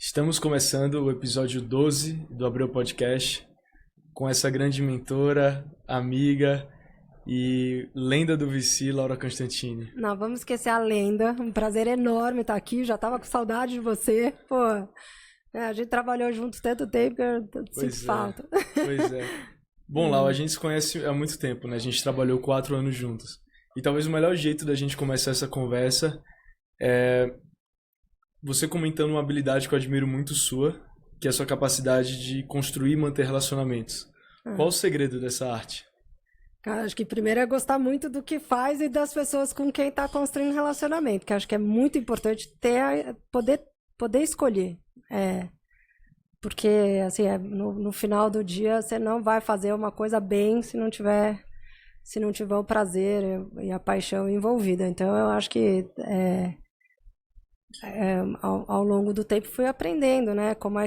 Estamos começando o episódio 12 do Abreu Podcast com essa grande mentora, amiga e lenda do VC, Laura Constantini. Não, vamos esquecer a lenda. Um prazer enorme estar aqui. Já estava com saudade de você. Pô, a gente trabalhou juntos tanto tempo que eu sinto falta. Pois é. Bom, Laura, a gente se conhece há muito tempo, né? A gente trabalhou 4 anos juntos. E talvez o melhor jeito da gente começar essa conversa é você comentando uma habilidade que eu admiro muito sua, que é a sua capacidade de construir e manter relacionamentos. Qual o segredo dessa arte? Cara, acho que primeiro é gostar muito do que faz e das pessoas com quem está construindo relacionamento, que acho que é muito importante poder escolher. Porque, assim, no final do dia, você não vai fazer uma coisa bem se não tiver o prazer e a paixão envolvida. Então, eu acho que ao longo do tempo fui aprendendo, né? Como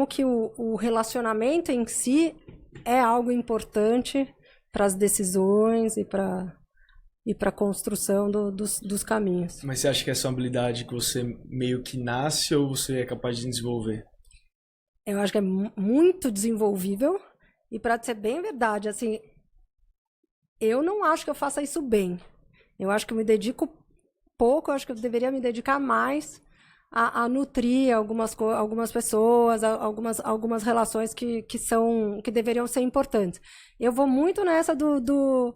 que o relacionamento em si é algo importante para as decisões e para a construção dos caminhos. Mas você acha que essa é uma habilidade que você meio que nasce ou você é capaz de desenvolver? Eu acho que é muito desenvolvível e, para ser bem verdade, assim, eu não acho que eu faça isso bem. Eu acho que eu me dedico pouco, eu acho que eu deveria me dedicar mais a nutrir algumas pessoas, algumas relações que deveriam ser importantes. Eu vou muito nessa do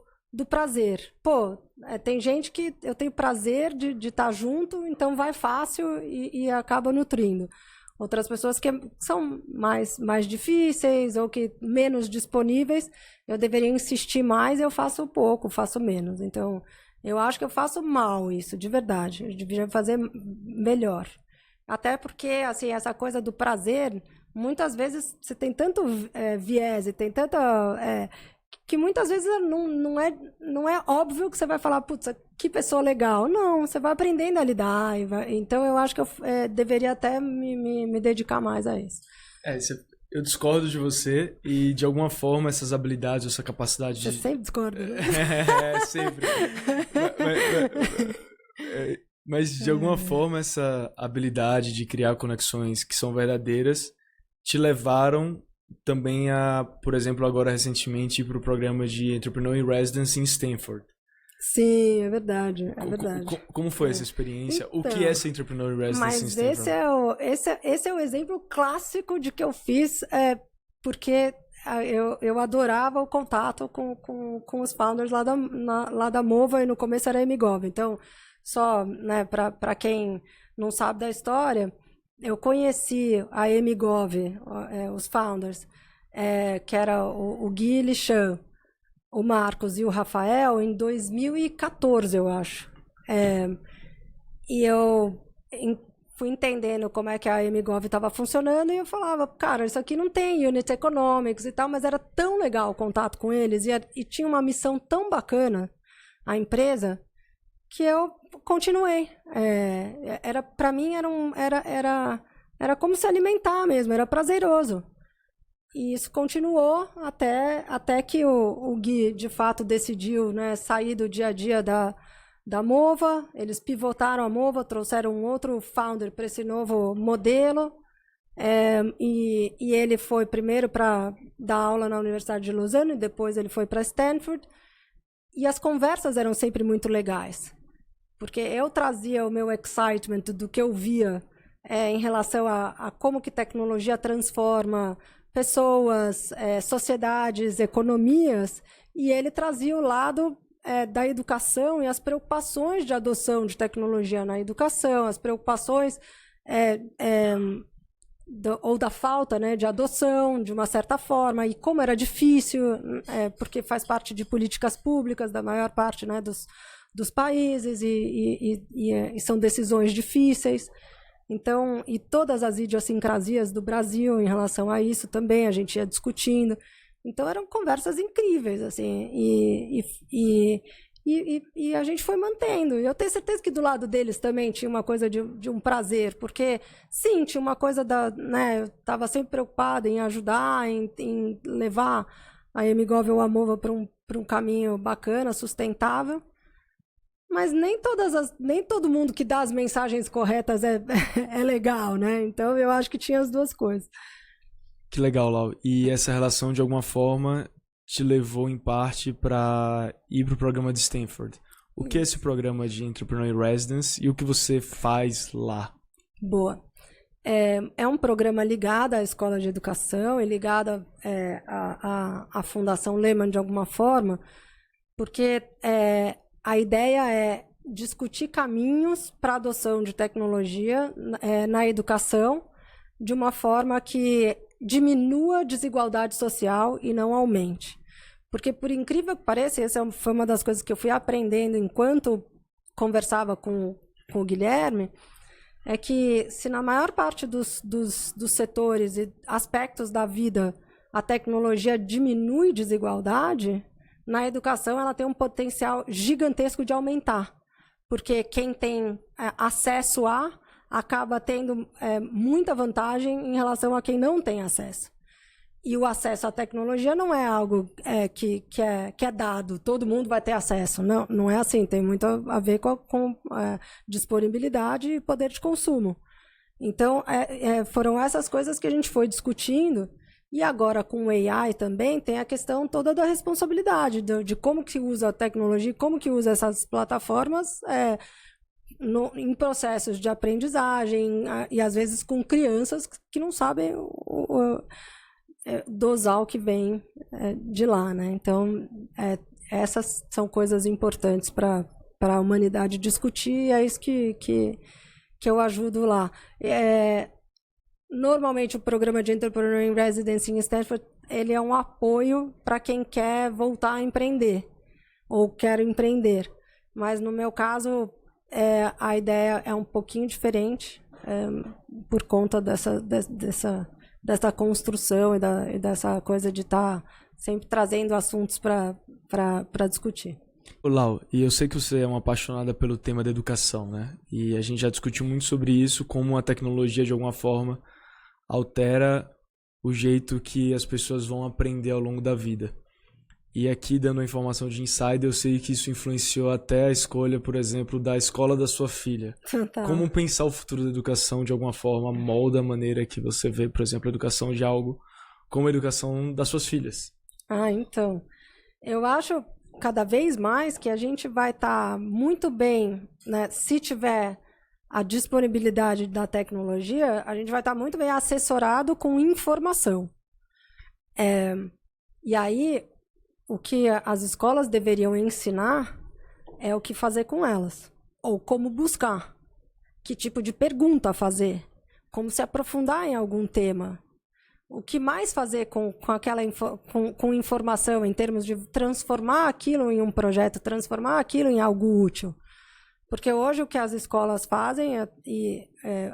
prazer. Pô, tem gente que eu tenho prazer de estar junto, então vai fácil e acaba nutrindo. Outras pessoas que são mais difíceis ou que menos disponíveis, eu deveria insistir mais, eu faço pouco, faço menos. Então, eu acho que eu faço mal isso, de verdade. Eu deveria fazer melhor. Até porque, assim, essa coisa do prazer, muitas vezes você tem tanto viés e tem tanta... que muitas vezes não é óbvio que você vai falar, putz, que pessoa legal. Não, você vai aprendendo a lidar. Então, eu acho que eu deveria até me dedicar mais a isso. Eu discordo de você e, de alguma forma, essas habilidades, essa capacidade Você sempre discorda, né? Sempre. Mas, de alguma forma, essa habilidade de criar conexões que são verdadeiras te levaram também a, por exemplo, agora recentemente, ir para o programa de Entrepreneur in Residence em Stanford. Sim, é verdade. Como foi essa experiência? Então, o que é ser Entrepreneur in Residence em Stanford? Mas esse é o exemplo clássico de que eu fiz, porque eu adorava o contato com os founders lá da Mova, e no começo era a MGov. Então, só, né, para quem não sabe da história, eu conheci a MGov, os founders, que era o Gui Lichan, o Marcos e o Rafael, em 2014, eu acho. E eu fui entendendo como é que a MGov estava funcionando e eu falava, cara, isso aqui não tem unit economics e tal, mas era tão legal o contato com eles e tinha uma missão tão bacana, a empresa, que eu continuei. Para mim era como se alimentar mesmo, era prazeroso. E isso continuou até que o Gui, de fato, decidiu, né, sair do dia a dia da Mova. Eles pivotaram a Mova, trouxeram um outro founder para esse novo modelo. E ele foi primeiro para dar aula na Universidade de Lausanne, depois ele foi para Stanford. E as conversas eram sempre muito legais, porque eu trazia o meu excitement do que eu via em relação a como que tecnologia transforma pessoas, sociedades, economias, e ele trazia o lado da educação e as preocupações de adoção de tecnologia na educação, as preocupações ou da falta, né, de adoção, de uma certa forma, e como era difícil, porque faz parte de políticas públicas da maior parte, né, dos países, e são decisões difíceis. Então, e todas as idiosincrasias do Brasil em relação a isso também, a gente ia discutindo. Então, eram conversas incríveis, assim, e a gente foi mantendo. E eu tenho certeza que do lado deles também tinha uma coisa de um prazer, porque, sim, tinha uma coisa né, eu estava sempre preocupada em ajudar, em levar a MGov ou a Mova para um caminho bacana, sustentável. Mas nem todo mundo que dá as mensagens corretas é legal, né? Então eu acho que tinha as duas coisas. Que legal, Lau. E essa relação, de alguma forma, te levou, em parte, para ir para o programa de Stanford. O que é esse programa de Entrepreneur in Residence e o que você faz lá? Boa. É um programa ligado à Escola de Educação e ligado à Fundação Lehman, de alguma forma, porque a ideia é discutir caminhos para a adoção de tecnologia na educação de uma forma que diminua a desigualdade social e não aumente. Porque, por incrível que pareça, essa foi uma das coisas que eu fui aprendendo enquanto conversava com o Guilherme, é que se na maior parte dos setores e aspectos da vida a tecnologia diminui desigualdade, na educação ela tem um potencial gigantesco de aumentar. Porque quem tem acesso acaba tendo muita vantagem em relação a quem não tem acesso. E o acesso à tecnologia não é algo que é dado, todo mundo vai ter acesso. Não, não é assim, tem muito a ver com disponibilidade e poder de consumo. Então, foram essas coisas que a gente foi discutindo. E agora, com o AI também, tem a questão toda da responsabilidade, de como que usa a tecnologia, como que usa essas plataformas em processos de aprendizagem, e às vezes com crianças que não sabem dosar o que vem de lá, né? Então, essas são coisas importantes para a humanidade discutir, e é isso que eu ajudo lá. Normalmente, o programa de Entrepreneur in Residence em Stanford, ele é um apoio para quem quer voltar a empreender, ou quer empreender. Mas, no meu caso, a ideia é um pouquinho diferente, por conta dessa construção e dessa coisa de estar sempre trazendo assuntos para discutir. Lau, e eu sei que você é uma apaixonada pelo tema da educação, né? E a gente já discutiu muito sobre isso, como a tecnologia, de alguma forma, altera o jeito que as pessoas vão aprender ao longo da vida. E aqui, dando a informação de insider, eu sei que isso influenciou até a escolha, por exemplo, da escola da sua filha. Tá. Como pensar o futuro da educação, de alguma forma, molda a maneira que você vê, por exemplo, a educação de algo como a educação das suas filhas? Então, eu acho cada vez mais que a gente vai estar muito bem, né, se tiver a disponibilidade da tecnologia, a gente vai estar muito bem assessorado com informação. E aí, o que as escolas deveriam ensinar é o que fazer com elas, ou como buscar, que tipo de pergunta fazer, como se aprofundar em algum tema, o que mais fazer com aquela com informação em termos de transformar aquilo em um projeto, transformar aquilo em algo útil. Porque hoje o que as escolas fazem,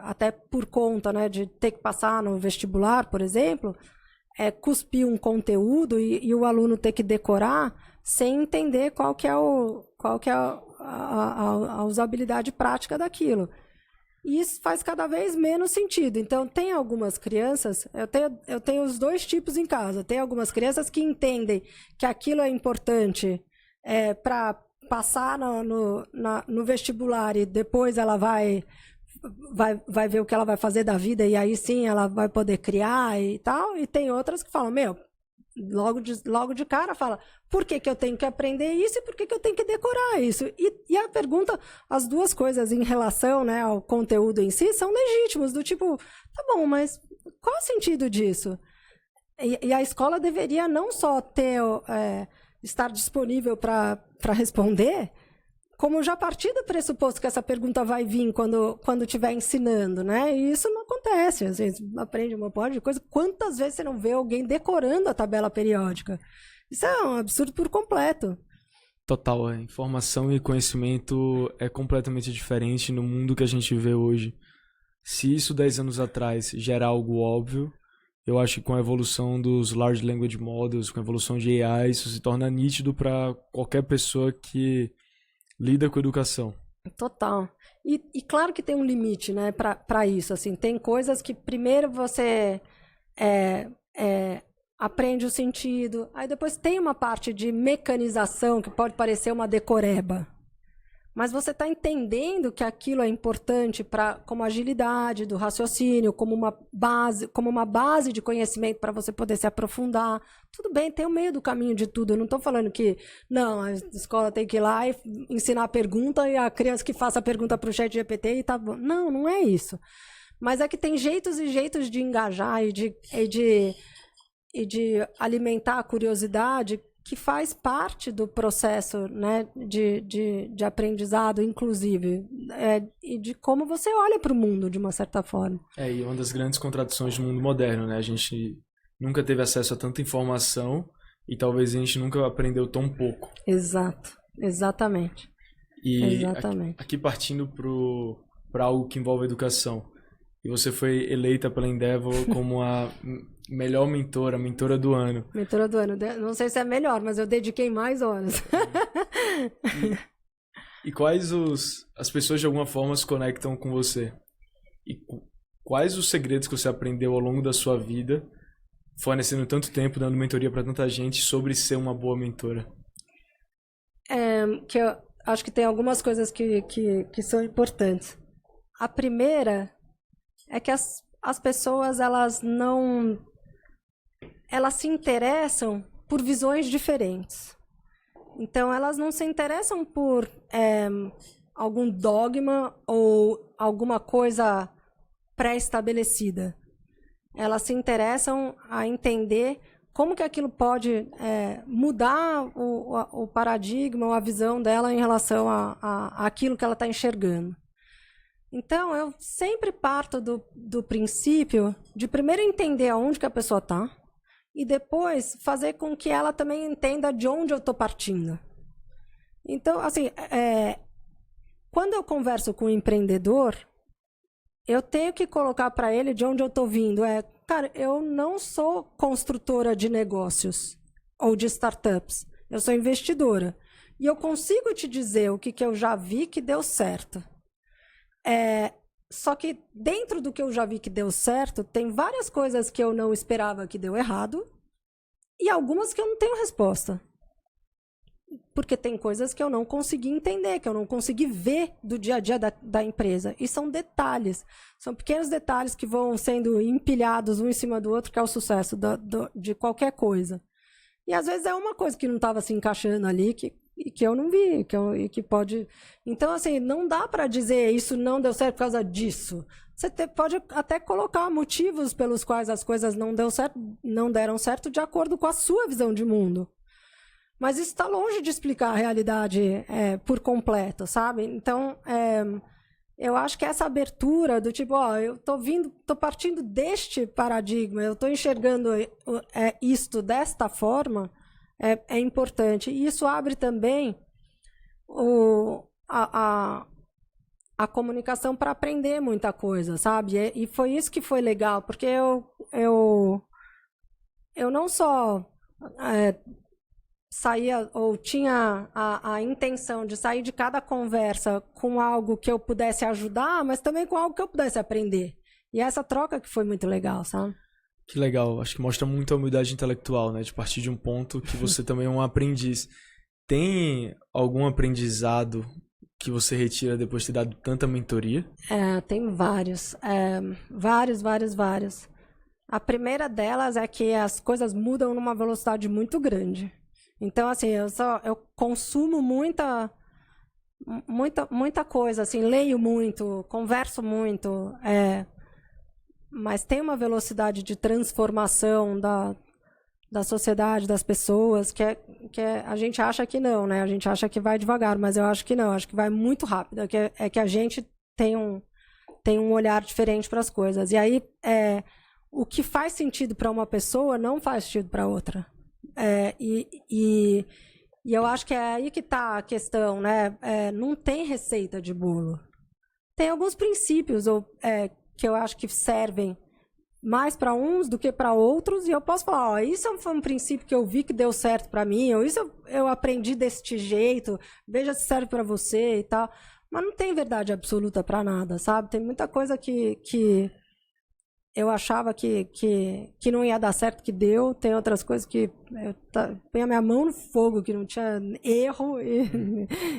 até por conta, né, de ter que passar no vestibular, por exemplo, é cuspir um conteúdo e o aluno ter que decorar sem entender qual que é a usabilidade prática daquilo. E isso faz cada vez menos sentido. Então, tem algumas crianças, eu tenho os dois tipos em casa. Tem algumas crianças que entendem que aquilo é importante para passar no vestibular e depois ela vai ver o que ela vai fazer da vida e aí sim ela vai poder criar e tal. E tem outras que falam, logo de cara fala, por que eu tenho que aprender isso e por que eu tenho que decorar isso? E a pergunta, as duas coisas em relação, né, ao conteúdo em si são legítimos, do tipo, tá bom, mas qual o sentido disso? E a escola deveria não só estar disponível para responder, como já partir do pressuposto que essa pergunta vai vir quando estiver ensinando, né? E isso não acontece. Às vezes aprende uma porra de coisa. Quantas vezes você não vê alguém decorando a tabela periódica? Isso é um absurdo por completo. Total, informação e conhecimento é completamente diferente no mundo que a gente vê hoje. Se isso 10 anos atrás já era algo óbvio, eu acho que com a evolução dos Large Language Models, com a evolução de AI, isso se torna nítido para qualquer pessoa que lida com educação. Total. E claro que tem um limite, né, para isso. Assim, tem coisas que primeiro você aprende o sentido, aí depois tem uma parte de mecanização que pode parecer uma decoreba. mas você está entendendo que aquilo é importante como agilidade do raciocínio, como uma base de conhecimento para você poder se aprofundar. Tudo bem, tem o meio do caminho de tudo. Eu não estou falando que não, a escola tem que ir lá e ensinar a pergunta e a criança que faça a pergunta para o ChatGPT e tá bom. Não, não é isso. Mas é que tem jeitos e jeitos de engajar e de alimentar a curiosidade que faz parte do processo, né, de aprendizado, inclusive, e de como você olha para o mundo, de uma certa forma. E uma das grandes contradições do mundo moderno, né? A gente nunca teve acesso a tanta informação e talvez a gente nunca aprendeu tão pouco. Exato, exatamente. E exatamente. Aqui partindo para algo que envolve educação. E você foi eleita pela Endeavor como a melhor mentora do ano. Mentora do ano. Não sei se é melhor, mas eu dediquei mais horas. E quais as pessoas de alguma forma se conectam com você? E quais os segredos que você aprendeu ao longo da sua vida, fornecendo tanto tempo, dando mentoria para tanta gente, sobre ser uma boa mentora? Que eu acho que tem algumas coisas que são importantes. A primeira é que as pessoas, elas se interessam por visões diferentes. Então, elas não se interessam por algum dogma ou alguma coisa pré-estabelecida. Elas se interessam a entender como que aquilo pode mudar o paradigma ou a visão dela em relação a aquilo que ela está enxergando. Então, eu sempre parto do princípio de primeiro entender aonde que a pessoa está e depois fazer com que ela também entenda de onde eu estou partindo. Então, assim, quando eu converso com um empreendedor, eu tenho que colocar para ele de onde eu estou vindo. Cara, eu não sou construtora de negócios ou de startups. Eu sou investidora. E eu consigo te dizer o que eu já vi que deu certo. Só que dentro do que eu já vi que deu certo, tem várias coisas que eu não esperava que deu errado e algumas que eu não tenho resposta. Porque tem coisas que eu não consegui entender, que eu não consegui ver do dia a dia da empresa. E são detalhes, são pequenos detalhes que vão sendo empilhados um em cima do outro, que é o sucesso de qualquer coisa. E às vezes é uma coisa que não estava se encaixando ali, que eu não vi, que pode... Então, assim, não dá para dizer isso não deu certo por causa disso. Você pode até colocar motivos pelos quais as coisas não deram certo de acordo com a sua visão de mundo. Mas isso está longe de explicar a realidade por completo, sabe? Então, eu acho que essa abertura do tipo, eu tô partindo deste paradigma, eu estou enxergando isto desta forma, é importante. E isso abre também a comunicação para aprender muita coisa, sabe? E foi isso que foi legal, porque eu não só saía ou tinha a intenção de sair de cada conversa com algo que eu pudesse ajudar, mas também com algo que eu pudesse aprender. E essa troca que foi muito legal, sabe? Que legal, acho que mostra muito a humildade intelectual, né? De partir de um ponto que você também é um aprendiz. Tem algum aprendizado que você retira depois de ter dado tanta mentoria? Tem vários. Vários. A primeira delas é que as coisas mudam numa velocidade muito grande. Então, assim, eu consumo muita coisa, assim, leio muito, converso muito, mas tem uma velocidade de transformação da sociedade, das pessoas, que a gente acha que não, né? A gente acha que vai devagar, mas eu acho que não, acho que vai muito rápido, que a gente tem um olhar diferente para as coisas. E aí, o que faz sentido para uma pessoa não faz sentido para outra. E eu acho que é aí que está a questão, né? Não tem receita de bolo. Tem alguns princípios que eu acho que servem mais para uns do que para outros, e eu posso falar, isso foi um princípio que eu vi que deu certo para mim, ou isso eu aprendi deste jeito, veja se serve para você e tal. Mas não tem verdade absoluta para nada, sabe? Tem muita coisa que eu achava que não ia dar certo, que deu. Tem outras coisas que eu põe a minha mão no fogo, que não tinha erro.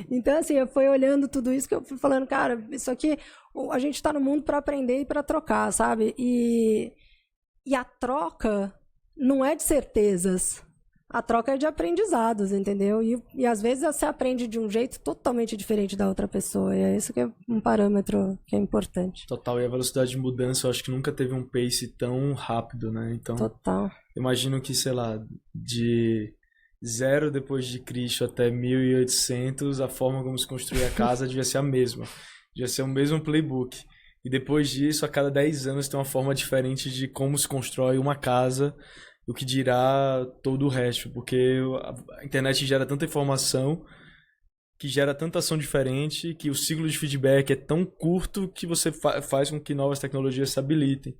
Então, assim, eu fui olhando tudo isso que eu fui falando, cara, isso aqui, a gente está no mundo para aprender e para trocar, sabe? E a troca não é de certezas. A troca é de aprendizados, entendeu? E às vezes você aprende de um jeito totalmente diferente da outra pessoa. E é isso que é um parâmetro que é importante. Total, e a velocidade de mudança eu acho que nunca teve um pace tão rápido, né? Então, Total. imagino que, sei lá, de 0 depois de Cristo até 1800, a forma como se construía a casa devia ser a mesma. Devia ser o mesmo playbook. E depois disso, a cada 10 anos tem uma forma diferente de como se constrói uma casa, o que dirá todo o resto, porque a internet gera tanta informação, que gera tanta ação diferente, que o ciclo de feedback é tão curto que você faz com que novas tecnologias se habilitem.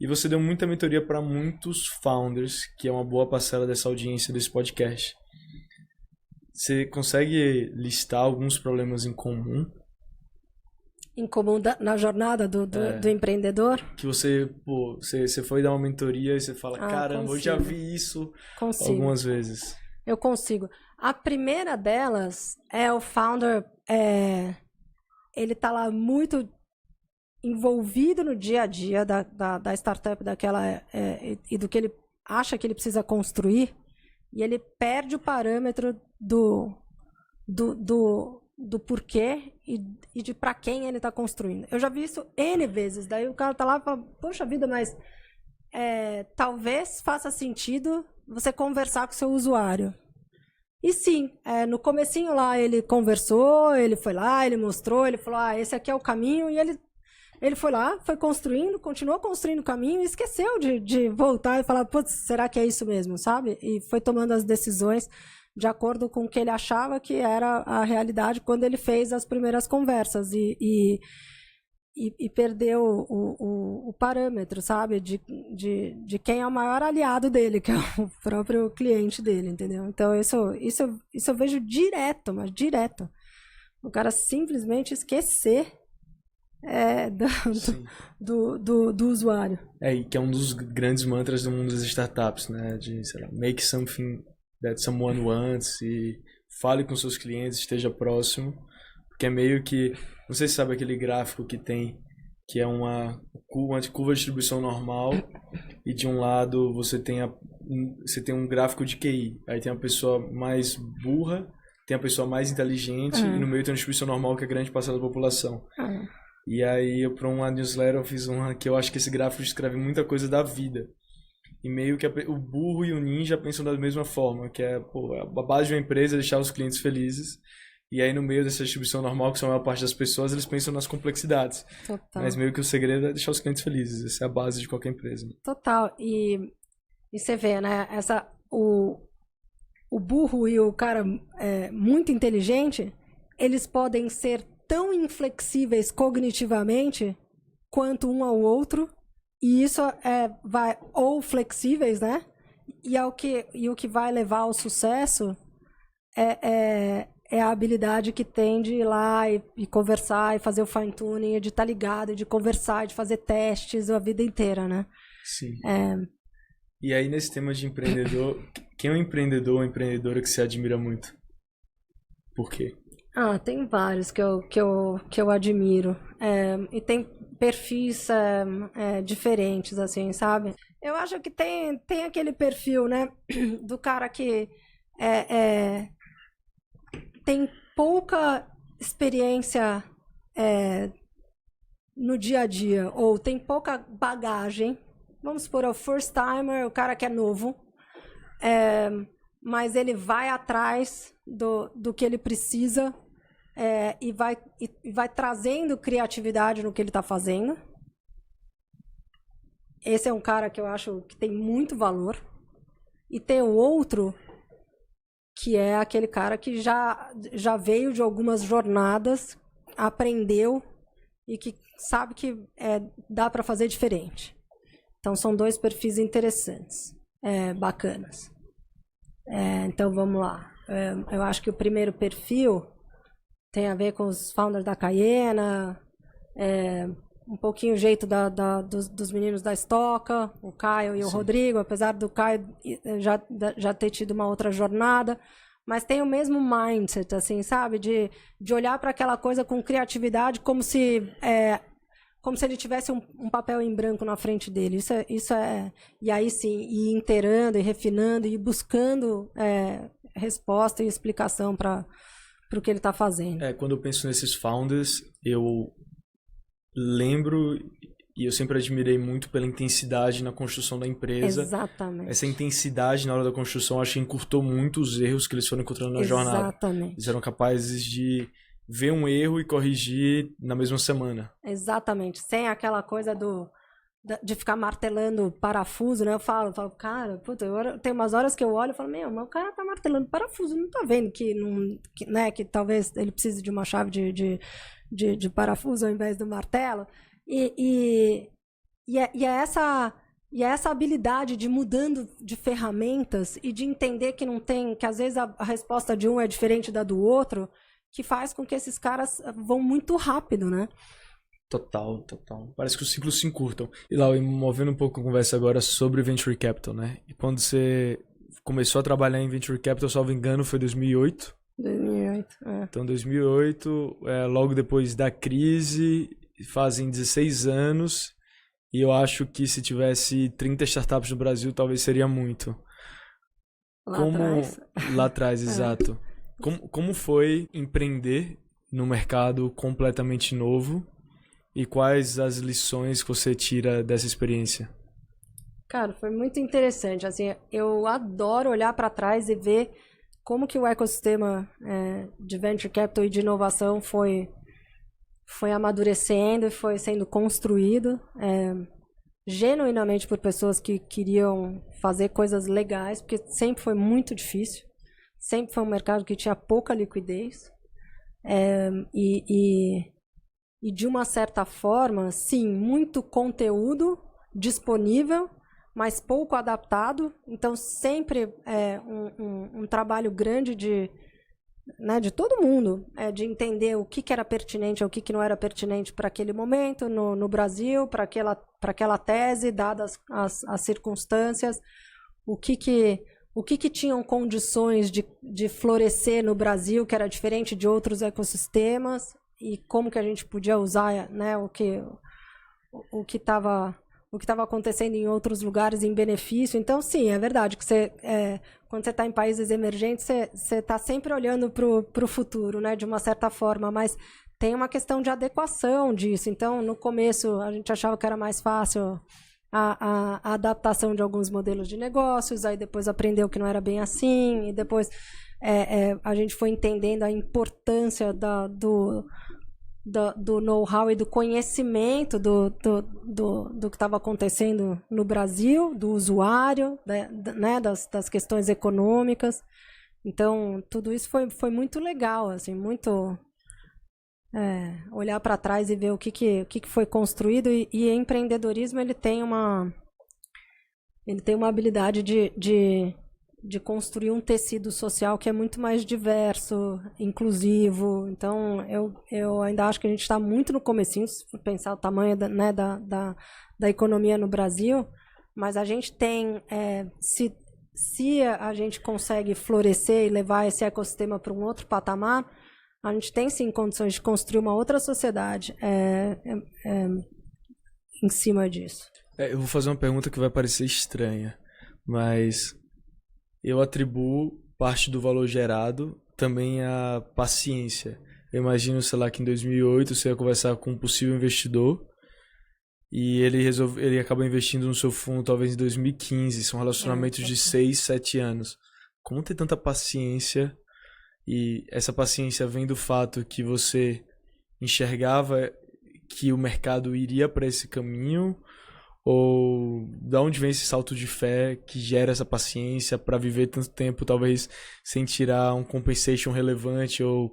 E você deu muita mentoria para muitos founders, que é uma boa parcela dessa audiência desse podcast. Você consegue listar alguns problemas em comum? Em comum na jornada do empreendedor? Que você foi dar uma mentoria e você fala, caramba, eu já vi isso algumas vezes. Eu consigo. A primeira delas é o founder, ele tá lá muito envolvido no dia a dia da startup, e do que ele acha que ele precisa construir, e ele perde o parâmetro do porquê e de para quem ele está construindo. Eu já vi isso N vezes. Daí o cara tá lá e fala, poxa vida, mas talvez faça sentido você conversar com o seu usuário. E sim, no comecinho lá ele conversou, ele foi lá, ele mostrou, ele falou, esse aqui é o caminho, e ele foi lá, foi construindo, continuou construindo o caminho e esqueceu de voltar e falar, putz, será que é isso mesmo, sabe? E foi tomando as decisões de acordo com o que ele achava que era a realidade quando ele fez as primeiras conversas e perdeu o parâmetro, sabe? De quem é o maior aliado dele, que é o próprio cliente dele, entendeu? Então, isso eu vejo direto, mas direto. O cara simplesmente esquecer do usuário. E que é um dos grandes mantras do mundo das startups, né? De, sei lá, make something that someone wants, e fale com seus clientes, esteja próximo, porque é meio que, não sei se sabe aquele gráfico que tem, que é uma curva de distribuição normal, e de um lado você tem um gráfico de QI, aí tem a pessoa mais burra, tem a pessoa mais inteligente, e no meio tem uma distribuição normal, que é a grande parcela da população. E aí, para uma newsletter, eu fiz uma que eu acho que esse gráfico descreve muita coisa da vida. E meio que o burro e o ninja pensam da mesma forma, que é, a base de uma empresa é deixar os clientes felizes. E aí, no meio dessa distribuição normal, que são a maior parte das pessoas, eles pensam nas complexidades. Total. Mas meio que o segredo é deixar os clientes felizes. Essa é a base de qualquer empresa. Total. E você vê, né? O burro e o cara muito inteligente, eles podem ser tão inflexíveis cognitivamente quanto um ao outro, e isso ou flexíveis, né? E o que vai levar ao sucesso é a habilidade que tem de ir lá e conversar e fazer o fine tuning, de estar ligado, de conversar, de fazer testes a vida inteira, né? Sim. E aí, nesse tema de empreendedor, quem é um empreendedor ou empreendedora que você admira muito? Por quê? Tem vários que eu admiro. E tem perfis diferentes, assim, sabe? Eu acho que tem aquele perfil, né? Do cara que tem pouca experiência no dia a dia, ou tem pouca bagagem. Vamos supor, é o first timer, o cara que é novo. Mas ele vai atrás do que ele precisa e vai trazendo criatividade no que ele está fazendo. Esse é um cara que eu acho que tem muito valor. E tem o outro, que é aquele cara que já veio de algumas jornadas, aprendeu e que sabe que dá para fazer diferente. Então, são dois perfis interessantes, bacanas. Então, vamos lá. Eu acho que o primeiro perfil tem a ver com os founders da Cayena, um pouquinho o jeito dos meninos da Estoca, o Caio e o Rodrigo, apesar do Caio já ter tido uma outra jornada, mas tem o mesmo mindset, assim, sabe? De olhar para aquela coisa com criatividade, como se ele tivesse um papel em branco na frente dele. Isso é e aí sim, ir inteirando e refinando e buscando resposta e explicação para o que ele está fazendo. Quando eu penso nesses founders, eu lembro e eu sempre admirei muito pela intensidade na construção da empresa. Exatamente. Essa intensidade na hora da construção, acho que encurtou muito os erros que eles foram encontrando na jornada. Exatamente. Eles eram capazes de ver um erro e corrigir na mesma semana. Exatamente. Sem aquela coisa de ficar martelando parafuso, né? Eu falo, cara, puta, tem umas horas que eu olho e falo, mas o cara tá martelando parafuso, não tá vendo que talvez ele precise de uma chave de parafuso ao invés do martelo. E é essa habilidade de mudando de ferramentas e de entender que às vezes a resposta de um é diferente da do outro, que faz com que esses caras vão muito rápido, né? Total. Parece que os ciclos se encurtam. E lá, movendo um pouco a conversa agora sobre Venture Capital, né? E quando você começou a trabalhar em Venture Capital, salvo engano, foi 2008? 2008, Então, 2008, logo depois da crise, fazem 16 anos, e eu acho que se tivesse 30 startups no Brasil, talvez seria muito. Lá atrás, exato. Como foi empreender num mercado completamente novo, e quais as lições que você tira dessa experiência? Cara, foi muito interessante. Assim, eu adoro olhar para trás e ver como que o ecossistema de venture capital e de inovação foi amadurecendo e foi sendo construído genuinamente por pessoas que queriam fazer coisas legais, porque sempre foi muito difícil, sempre foi um mercado que tinha pouca liquidez e de uma certa forma, sim, muito conteúdo disponível, mas pouco adaptado. Então, sempre um trabalho grande de todo mundo, de entender o que era pertinente ou o que não era pertinente para aquele momento no Brasil, para aquela tese, dadas as circunstâncias, o que tinham condições de florescer no Brasil, que era diferente de outros ecossistemas, e como que a gente podia usar, né, o que estava acontecendo em outros lugares em benefício. Então, sim, é verdade que quando você está em países emergentes, você está sempre olhando para o futuro, né, de uma certa forma, mas tem uma questão de adequação disso. Então, no começo, a gente achava que era mais fácil a adaptação de alguns modelos de negócios, aí depois aprendeu que não era bem assim, e depois a gente foi entendendo a importância do know-how e do conhecimento do que estava acontecendo no Brasil, do usuário, né, das questões econômicas. Então, tudo isso foi muito legal, assim, muito olhar para trás e ver o que foi construído. E empreendedorismo, ele tem uma habilidade de construir um tecido social que é muito mais diverso, inclusivo. Então, eu ainda acho que a gente está muito no comecinho, se for pensar o tamanho da economia no Brasil, mas a gente tem, se a gente consegue florescer e levar esse ecossistema para um outro patamar, a gente tem sim condições de construir uma outra sociedade em cima disso. Eu vou fazer uma pergunta que vai parecer estranha, mas eu atribuo parte do valor gerado também à paciência. Eu imagino, sei lá, que em 2008 você ia conversar com um possível investidor e ele acabou investindo no seu fundo talvez em 2015. São relacionamentos de 6, 7 anos. Como ter tanta paciência? E essa paciência vem do fato que você enxergava que o mercado iria para esse caminho? Ou de onde vem esse salto de fé que gera essa paciência para viver tanto tempo, talvez sem tirar um compensation relevante ou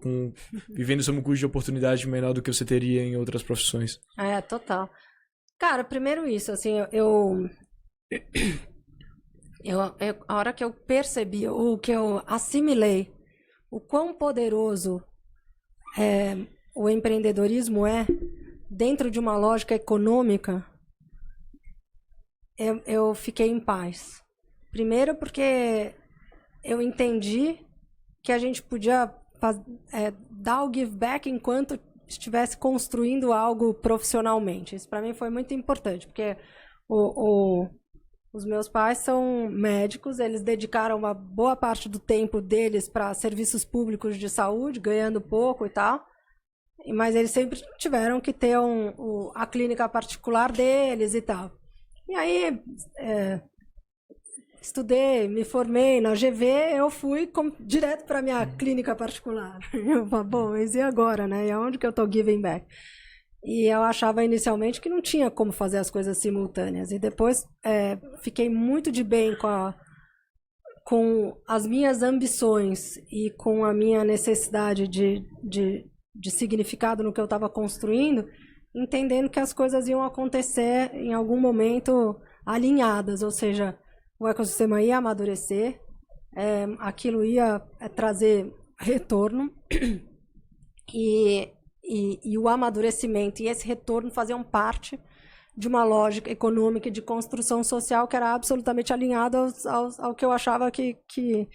vivendo sob um custo de oportunidade menor do que você teria em outras profissões? Total. Cara, primeiro isso, assim, a hora que eu percebi, o que eu assimilei, o quão poderoso o empreendedorismo dentro de uma lógica econômica, eu fiquei em paz. Primeiro porque eu entendi que a gente podia dar o give back enquanto estivesse construindo algo profissionalmente. Isso para mim foi muito importante, porque os meus pais são médicos, eles dedicaram uma boa parte do tempo deles para serviços públicos de saúde, ganhando pouco e tal, mas eles sempre tiveram que ter a clínica particular deles e tal. E aí, estudei, me formei na GV, eu fui direto para minha clínica particular. Eu falei, bom, mas e agora, né? E aonde que eu tô giving back? E eu achava inicialmente que não tinha como fazer as coisas simultâneas. E depois fiquei muito de bem com as minhas ambições e com a minha necessidade de significado no que eu estava construindo, entendendo que as coisas iam acontecer em algum momento alinhadas, ou seja, o ecossistema ia amadurecer, aquilo ia trazer retorno e o amadurecimento e esse retorno faziam parte de uma lógica econômica e de construção social que era absolutamente alinhada ao que eu achava que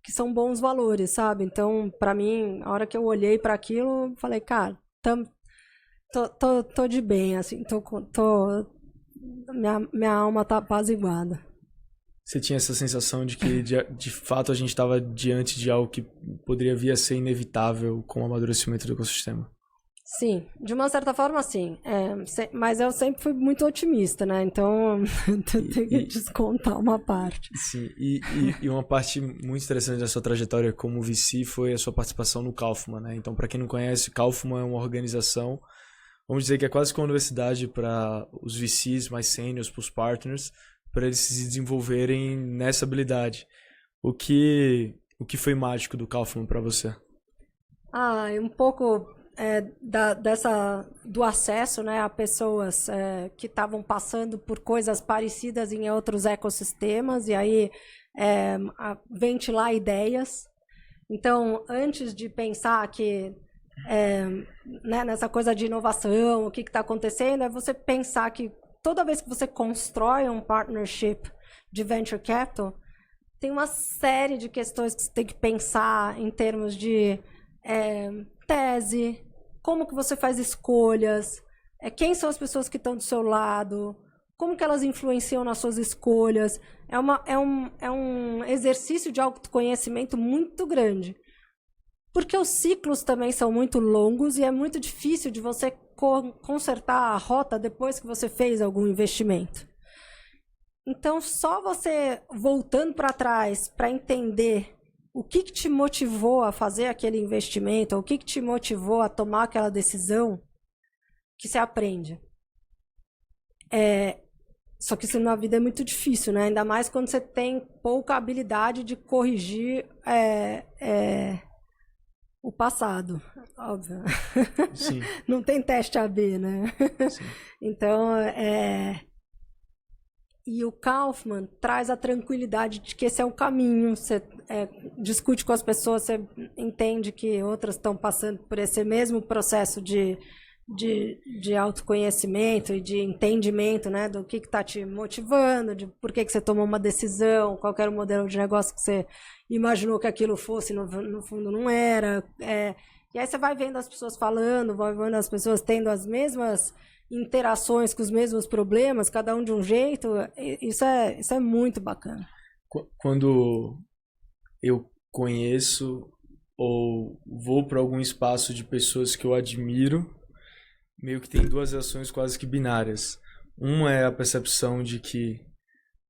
são bons valores, sabe? Então, para mim, a hora que eu olhei para aquilo, falei, cara, tô de bem, assim, minha alma tá apaziguada. Você tinha essa sensação de que, de fato, a gente estava diante de algo que poderia vir a ser inevitável com o amadurecimento do ecossistema? Sim, de uma certa forma, sim. Mas eu sempre fui muito otimista, né? Então, tem que descontar uma parte. Sim, e uma parte muito interessante da sua trajetória como VC foi a sua participação no Kaufman, né? Então, para quem não conhece, Kaufman é uma organização, vamos dizer que é quase que uma universidade para os VCs mais sêniores, para os partners, para eles se desenvolverem nessa habilidade. O que foi mágico do Kaufman para você? Um pouco do acesso, né, a pessoas que estavam passando por coisas parecidas em outros ecossistemas e aí ventilar ideias. Então, antes de pensar que né, nessa coisa de inovação, o que está acontecendo, é você pensar que toda vez que você constrói um partnership de venture capital, tem uma série de questões que você tem que pensar em termos de tese, como que você faz escolhas, quem são as pessoas que estão do seu lado, como que elas influenciam nas suas escolhas. É um exercício de autoconhecimento muito grande. Porque os ciclos também são muito longos e é muito difícil de você consertar a rota depois que você fez algum investimento. Então, só você voltando para trás para entender o que te motivou a fazer aquele investimento, ou o que te motivou a tomar aquela decisão, que você aprende. Só que isso na vida é muito difícil, né? Ainda mais quando você tem pouca habilidade de corrigir o passado, óbvio. Sim. Não tem teste AB, né? Sim. Então, e o Kaufman traz a tranquilidade de que esse é o caminho. Você discute com as pessoas, você entende que outras estão passando por esse mesmo processo de autoconhecimento e de entendimento, né, do que está te motivando, de por que você tomou uma decisão, qual era o modelo de negócio que você imaginou que aquilo fosse, no fundo não era. E aí você vai vendo as pessoas falando, vai vendo as pessoas tendo as mesmas interações com os mesmos problemas, cada um de um jeito. Isso é muito bacana. Quando eu conheço ou vou para algum espaço de pessoas que eu admiro, meio que tem duas reações quase que binárias. Uma é a percepção de que,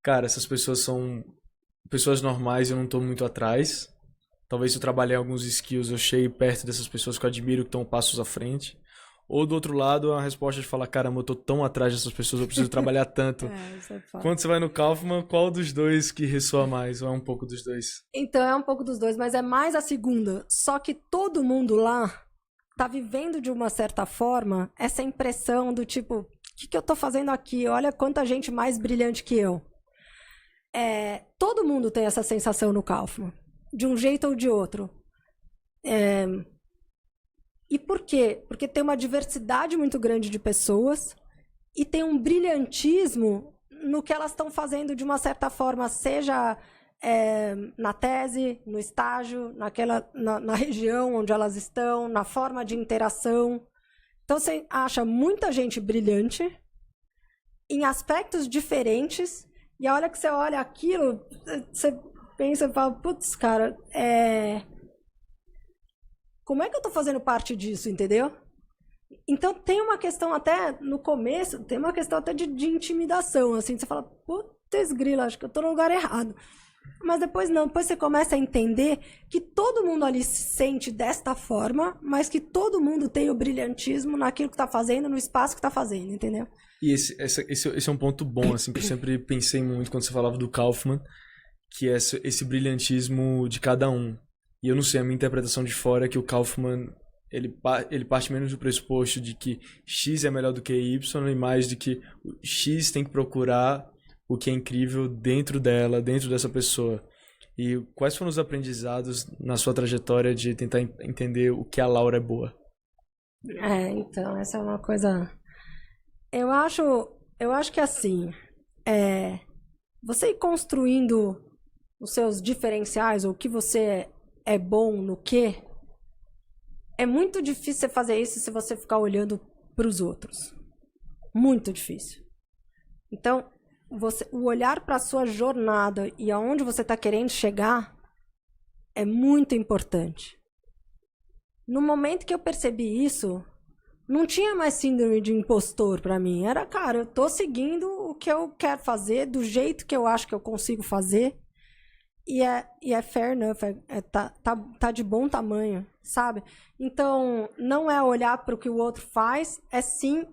cara, essas pessoas são pessoas normais e eu não estou muito atrás. Talvez se eu trabalhar em alguns skills eu chegue perto dessas pessoas que eu admiro, que estão passos à frente. Ou do outro lado, a resposta de falar, caramba, eu tô tão atrás dessas pessoas, eu preciso trabalhar tanto. Isso é foda. Quando você vai no Kaufman, qual dos dois que ressoa mais? Ou é um pouco dos dois? Então, é um pouco dos dois, mas é mais a segunda. Só que todo mundo lá tá vivendo de uma certa forma essa impressão do tipo, o que eu tô fazendo aqui? Olha quanta gente mais brilhante que eu. Todo mundo tem essa sensação no Kaufman, de um jeito ou de outro. E por quê? Porque tem uma diversidade muito grande de pessoas e tem um brilhantismo no que elas estão fazendo de uma certa forma, seja na tese, no estágio, na região onde elas estão, na forma de interação. Então, você acha muita gente brilhante em aspectos diferentes e a hora que você olha aquilo, você pensa e fala, putz, cara, como é que eu tô fazendo parte disso, entendeu? Então, tem uma questão até, no começo, tem uma questão até de intimidação, assim, você fala, putz, grila, acho que eu tô no lugar errado. Mas depois não, depois você começa a entender que todo mundo ali se sente desta forma, mas que todo mundo tem o brilhantismo naquilo que tá fazendo, no espaço que tá fazendo, entendeu? E esse é um ponto bom, assim, que eu sempre pensei muito quando você falava do Kaufman, que é esse brilhantismo de cada um. E eu não sei, a minha interpretação de fora é que o Kaufman, ele parte menos do pressuposto de que X é melhor do que Y, e mais de que o X tem que procurar o que é incrível dentro dela, dentro dessa pessoa. E quais foram os aprendizados na sua trajetória de tentar entender o que a Laura é boa? Então, essa é uma coisa... Eu acho que assim, você ir construindo os seus diferenciais, ou o que você é bom no quê, é muito difícil você fazer isso se você ficar olhando para os outros. Muito difícil. Então, o olhar para a sua jornada e aonde você está querendo chegar é muito importante. No momento que eu percebi isso, não tinha mais síndrome de impostor para mim. Era, cara, eu tô seguindo o que eu quero fazer, do jeito que eu acho que eu consigo fazer. E é fair enough, tá de bom tamanho, sabe? Então, não é olhar para o que o outro faz, é sim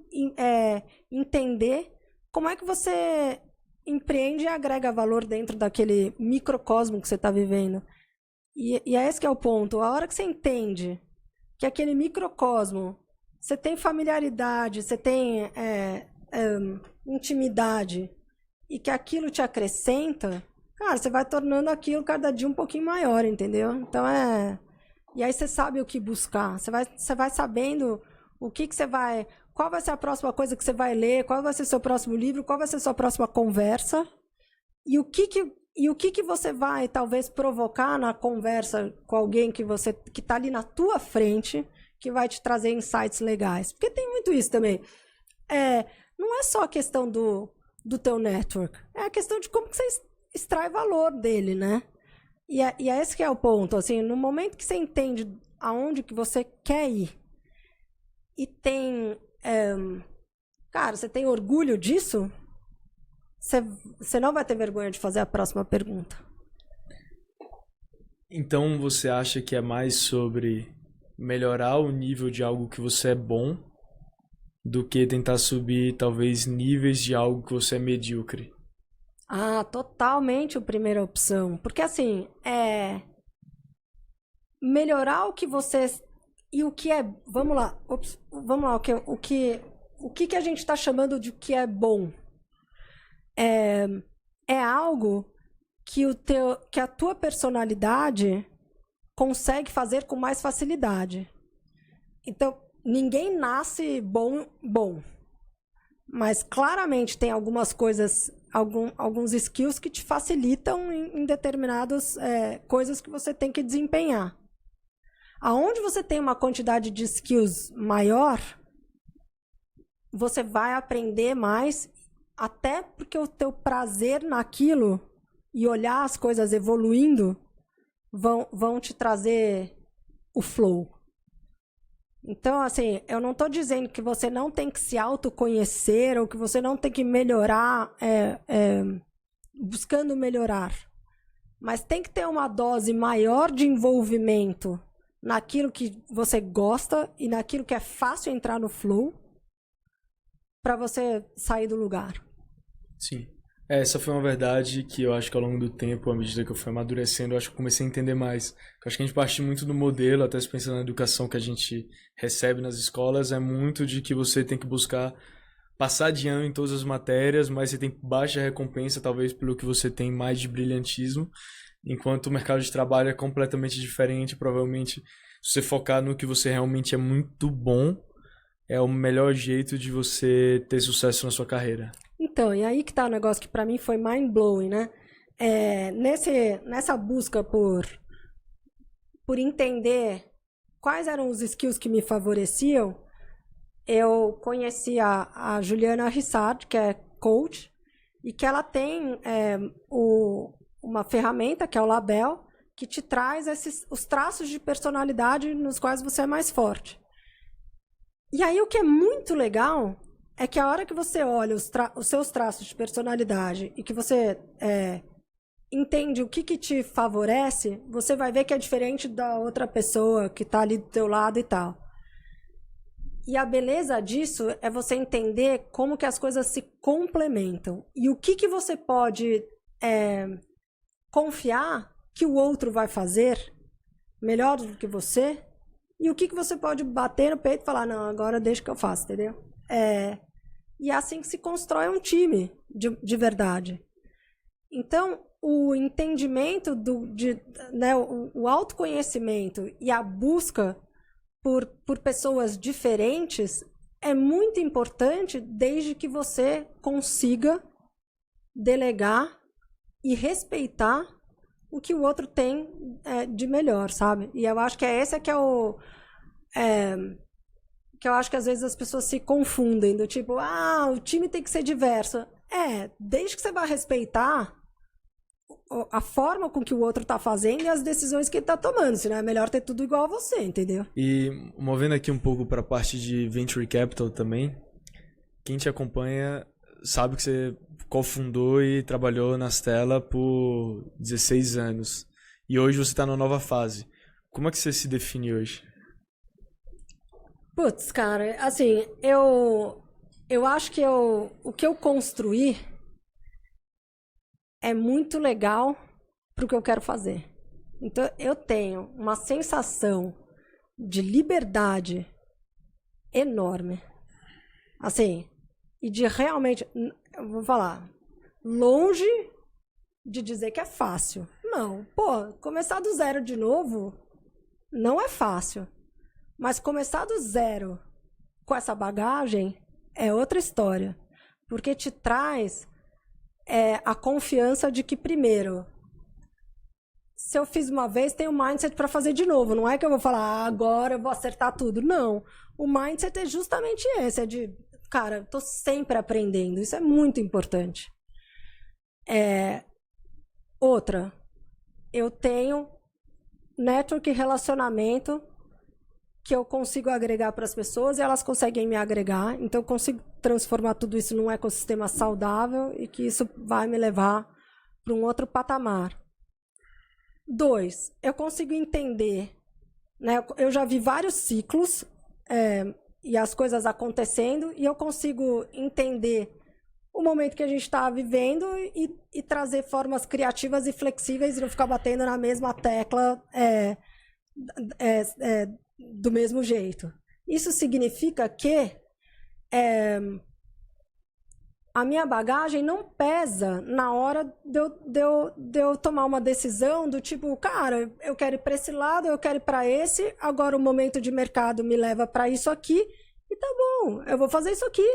entender como é que você empreende e agrega valor dentro daquele microcosmo que você está vivendo. E é esse que é o ponto. A hora que você entende que aquele microcosmo, você tem familiaridade, você tem intimidade, e que aquilo te acrescenta, cara, você vai tornando aquilo cada dia um pouquinho maior, entendeu? Então E aí você sabe o que buscar. Você vai sabendo o que você vai... Qual vai ser a próxima coisa que você vai ler? Qual vai ser o seu próximo livro? Qual vai ser a sua próxima conversa? E o que você vai, talvez, provocar na conversa com alguém que está ali na tua frente, que vai te trazer insights legais? Porque tem muito isso também. Não é só a questão do teu network. É a questão de como que você extrai valor dele, né? E é esse que é o ponto. Assim, no momento que você entende aonde que você quer ir e tem... cara, você tem orgulho disso? Você não vai ter vergonha de fazer a próxima pergunta. Então você acha que é mais sobre melhorar o nível de algo que você é bom do que tentar subir, talvez, níveis de algo que você é medíocre? Totalmente a primeira opção. Porque, assim, melhorar o que você... E o que é... Vamos lá. O que a gente está chamando de o que é bom? É algo que a tua personalidade consegue fazer com mais facilidade. Então, ninguém nasce bom. Mas, claramente, tem algumas coisas, alguns skills que te facilitam em determinadas coisas que você tem que desempenhar. Aonde você tem uma quantidade de skills maior, você vai aprender mais, até porque o teu prazer naquilo e olhar as coisas evoluindo vão te trazer o flow. Então, assim, eu não estou dizendo que você não tem que se autoconhecer ou que você não tem que melhorar buscando melhorar. Mas tem que ter uma dose maior de envolvimento naquilo que você gosta e naquilo que é fácil entrar no flow para você sair do lugar. Sim. Essa foi uma verdade que eu acho que ao longo do tempo, à medida que eu fui amadurecendo, eu acho que eu comecei a entender mais. Eu acho que a gente parte muito do modelo, até se pensando na educação que a gente recebe nas escolas, é muito de que você tem que buscar passar de ano em todas as matérias, mas você tem baixa recompensa, talvez pelo que você tem mais de brilhantismo, enquanto o mercado de trabalho é completamente diferente. Provavelmente, Se você focar no que você realmente é muito bom, é o melhor jeito de você ter sucesso na sua carreira. Então, e aí que tá o negócio que pra mim foi mind-blowing, né? Nessa busca por entender quais eram os skills que me favoreciam, eu conheci a Juliana Rissard, que é coach, e que ela tem uma ferramenta, que é o Label, que te traz os traços de personalidade nos quais você é mais forte. E aí o que é muito legal é que a hora que você olha os seus traços de personalidade e que você entende o que te favorece, você vai ver que é diferente da outra pessoa que está ali do teu lado e tal. E a beleza disso é você entender como que as coisas se complementam. E o que você pode confiar que o outro vai fazer melhor do que você. E o que você pode bater no peito e falar, não, agora deixa que eu faço, entendeu? E é assim que se constrói um time de verdade. Então, o entendimento, o autoconhecimento e a busca por pessoas diferentes é muito importante desde que você consiga delegar e respeitar o que o outro tem de melhor, sabe? E eu acho que esse que é o... que eu acho que às vezes as pessoas se confundem, do tipo, o time tem que ser diverso. Desde que você vai respeitar a forma com que o outro tá fazendo e as decisões que ele tá tomando, senão é melhor ter tudo igual a você, entendeu? E movendo aqui um pouco para a parte de Venture Capital também, quem te acompanha sabe que você cofundou e trabalhou na Stella por 16 anos. E hoje você está numa nova fase. Como é que você se define hoje? Putz, cara, assim, eu acho que o que eu construí é muito legal pro que eu quero fazer. Então, eu tenho uma sensação de liberdade enorme. Assim, e de realmente, eu vou falar, longe de dizer que é fácil. Não, começar do zero de novo não é fácil. Mas começar do zero com essa bagagem é outra história. Porque te traz a confiança de que, primeiro, se eu fiz uma vez, tem um mindset para fazer de novo. Não é que eu vou falar, agora eu vou acertar tudo. Não. O mindset é justamente esse, é de, cara, eu tô sempre aprendendo. Isso é muito importante. Outra, eu tenho network e relacionamento que eu consigo agregar para as pessoas e elas conseguem me agregar. Então, eu consigo transformar tudo isso num ecossistema saudável e que isso vai me levar para um outro patamar. 2, eu consigo entender, né? Eu já vi vários ciclos e as coisas acontecendo e eu consigo entender o momento que a gente está vivendo e trazer formas criativas e flexíveis e não ficar batendo na mesma tecla do mesmo jeito. Isso significa que a minha bagagem não pesa na hora de eu tomar uma decisão do tipo, cara, eu quero ir para esse lado, eu quero ir para esse, agora o momento de mercado me leva para isso aqui, e tá bom, eu vou fazer isso aqui.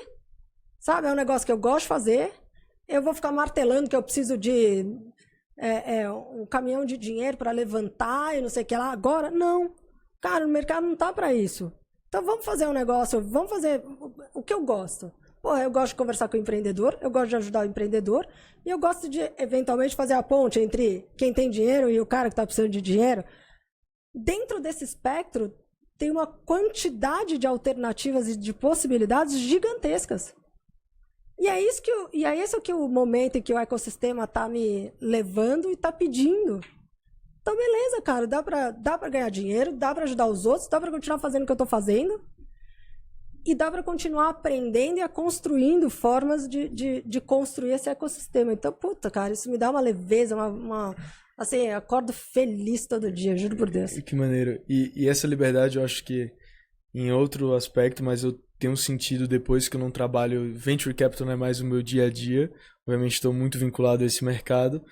Sabe, é um negócio que eu gosto de fazer, eu vou ficar martelando que eu preciso de um caminhão de dinheiro para levantar e não sei o que lá, agora, não. Cara, o mercado não tá para isso. Então vamos fazer um negócio, vamos fazer o que eu gosto. Eu gosto de conversar com o empreendedor, eu gosto de ajudar o empreendedor e eu gosto de, eventualmente, fazer a ponte entre quem tem dinheiro e o cara que está precisando de dinheiro. Dentro desse espectro, tem uma quantidade de alternativas e de possibilidades gigantescas. E é esse que o momento em que o ecossistema está me levando e está pedindo. Então, beleza, cara, dá pra ganhar dinheiro, dá pra ajudar os outros, dá pra continuar fazendo o que eu tô fazendo e dá pra continuar aprendendo e construindo formas de construir esse ecossistema. Então, puta, cara, isso me dá uma leveza, assim, eu acordo feliz todo dia, juro por Deus. Que maneiro. E essa liberdade eu acho que em outro aspecto, mas eu tenho sentido depois que eu não trabalho, Venture Capital não é mais o meu dia a dia, obviamente estou muito vinculado a esse mercado,